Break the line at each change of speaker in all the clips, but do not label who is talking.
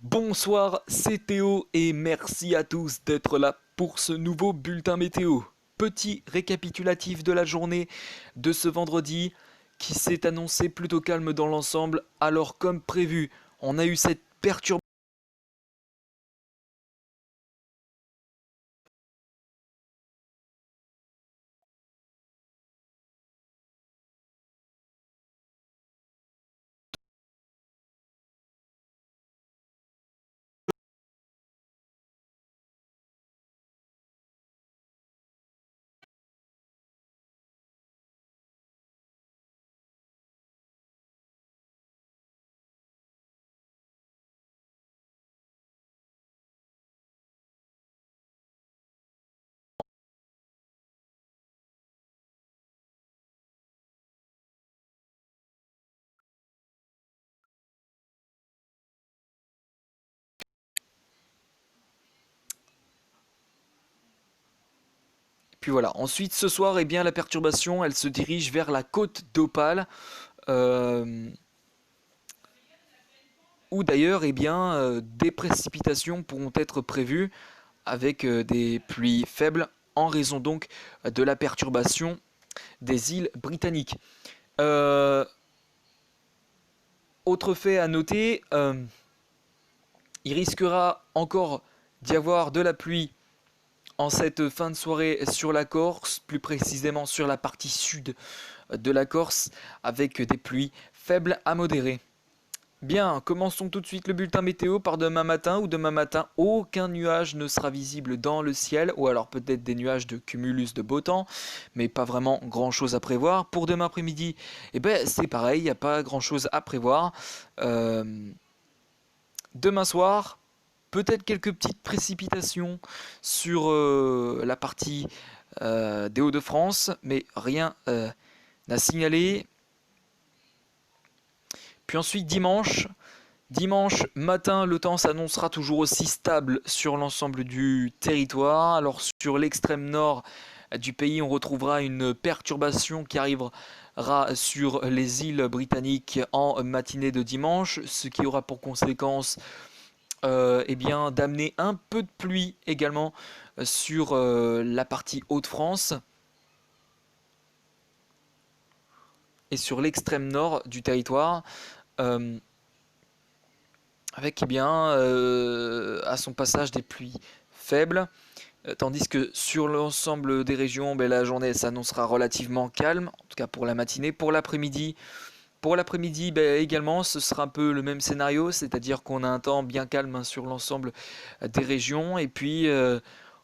Bonsoir, c'est Théo et merci à tous d'être là pour ce nouveau bulletin météo. Petit récapitulatif de la journée de ce vendredi qui s'est annoncé plutôt calme dans l'ensemble. Alors comme prévu, on a eu cette perturbation Puis voilà, ensuite ce soir, eh bien, la perturbation, elle se dirige vers la côte d'Opale, euh, où d'ailleurs, eh bien, des précipitations pourront être prévues avec des pluies faibles en raison donc de la perturbation des îles britanniques. Euh, Autre fait à noter, il risquera encore d'y avoir de la pluie en cette fin de soirée sur la Corse, plus précisément sur la partie sud de la Corse, avec des pluies faibles à modérées. Bien, commençons tout de suite le bulletin météo par demain matin, où demain matin, aucun nuage ne sera visible dans le ciel, ou alors peut-être des nuages de cumulus de beau temps, mais pas vraiment grand-chose à prévoir. Pour demain après-midi, eh ben, c'est pareil, il n'y a pas grand-chose à prévoir. Euh, Demain soir, peut-être quelques petites précipitations sur la partie des Hauts-de-France, mais rien n'a signalé. Puis ensuite dimanche matin, le temps s'annoncera toujours aussi stable sur l'ensemble du territoire. Alors sur l'extrême nord du pays, on retrouvera une perturbation qui arrivera sur les îles britanniques en matinée de dimanche, ce qui aura pour conséquence eh bien, d'amener un peu de pluie également sur la partie Hauts-de-France et sur l'extrême nord du territoire, euh, avec eh bien, à son passage des pluies faibles, tandis que sur l'ensemble des régions, ben, la journée s'annoncera relativement calme, en tout cas pour la matinée. Pour l'après-midi, ben, également, ce sera un peu le même scénario, c'est-à-dire qu'on a un temps bien calme hein, sur l'ensemble des régions, et puis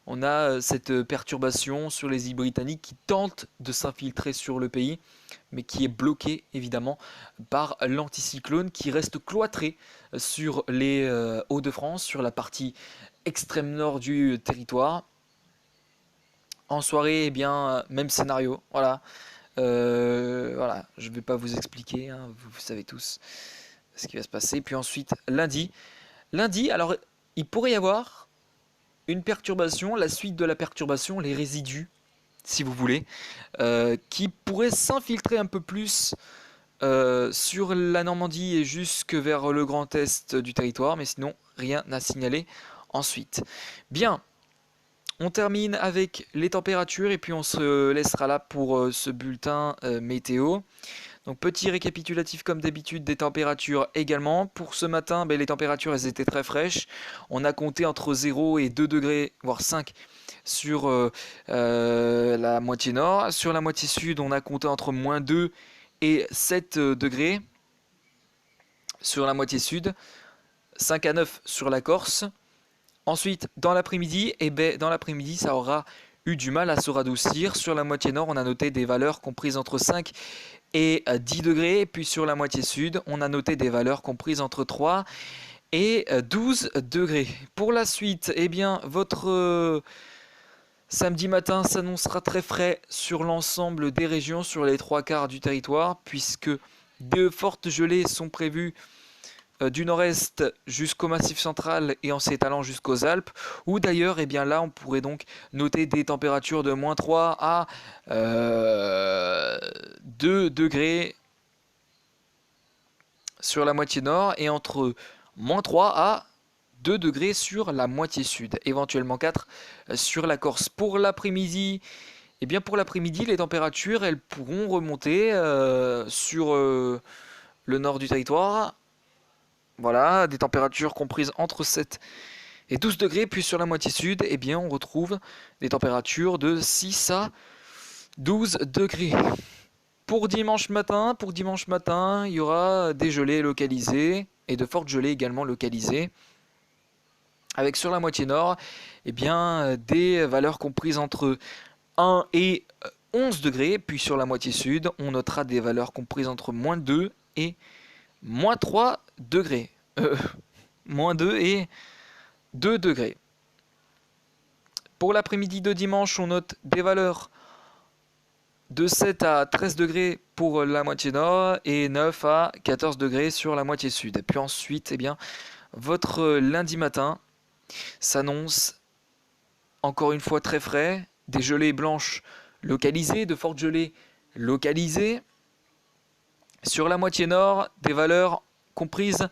on a cette perturbation sur les îles britanniques qui tente de s'infiltrer sur le pays, mais qui est bloquée évidemment par l'anticyclone qui reste cloîtré sur les Hauts-de-France, sur la partie extrême nord du territoire. En soirée, eh bien, même scénario, voilà. Voilà, je ne vais pas vous expliquer, hein, vous savez tous ce qui va se passer. Puis ensuite, lundi, alors il pourrait y avoir une perturbation, la suite de la perturbation, les résidus, si vous voulez, qui pourraient s'infiltrer un peu plus sur la Normandie et jusque vers le grand est du territoire, mais sinon rien à signaler ensuite. Bien, on termine avec les températures et puis on se laissera là pour ce bulletin météo. Donc petit récapitulatif comme d'habitude des températures également. Pour ce matin, ben, les températures elles étaient très fraîches. On a compté entre 0 et 2 degrés, voire 5 sur la moitié nord. Sur la moitié sud, on a compté entre moins 2 et 7 degrés. Sur la moitié sud, 5 à 9 sur la Corse. Ensuite, dans l'après-midi, dans l'après-midi, ça aura eu du mal à se radoucir. Sur la moitié nord, on a noté des valeurs comprises entre 5 et 10 degrés. Et puis sur la moitié sud, on a noté des valeurs comprises entre 3 et 12 degrés. Pour la suite, eh bien, votre samedi matin s'annoncera très frais sur l'ensemble des régions, sur les trois quarts du territoire, puisque de fortes gelées sont prévues du nord-est jusqu'au massif central et en s'étalant jusqu'aux Alpes, où d'ailleurs, eh bien là, on pourrait donc noter des températures de moins 3 à 2 degrés sur la moitié nord et entre moins 3 à 2 degrés sur la moitié sud, éventuellement 4 sur la Corse. Pour l'après-midi, eh bien pour l'après-midi, les températures elles pourront remonter sur le nord du territoire. Voilà, des températures comprises entre 7 et 12 degrés, puis sur la moitié sud, eh bien on retrouve des températures de 6 à 12 degrés. Pour dimanche matin, il y aura des gelées localisées et de fortes gelées également localisées. Avec sur la moitié nord, eh bien, des valeurs comprises entre 1 et 11 degrés. Puis sur la moitié sud, on notera des valeurs comprises entre moins 2 et moins 3 degrés. Moins 2 et 2 degrés. Pour l'après-midi de dimanche, on note des valeurs de 7 à 13 degrés pour la moitié nord et 9 à 14 degrés sur la moitié sud. Et puis ensuite, eh bien, votre lundi matin s'annonce encore une fois très frais, des gelées blanches localisées, de fortes gelées localisées. Sur la moitié nord, des valeurs comprises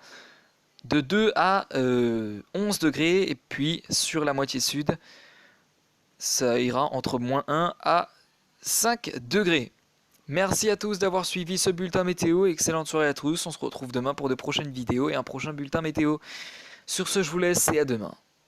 de 2 à 11 degrés. Et puis sur la moitié sud, ça ira entre moins 1 à 5 degrés. Merci à tous d'avoir suivi ce bulletin météo. Excellente soirée à tous. On se retrouve demain pour de prochaines vidéos et un prochain bulletin météo. Sur ce, je vous laisse et à demain.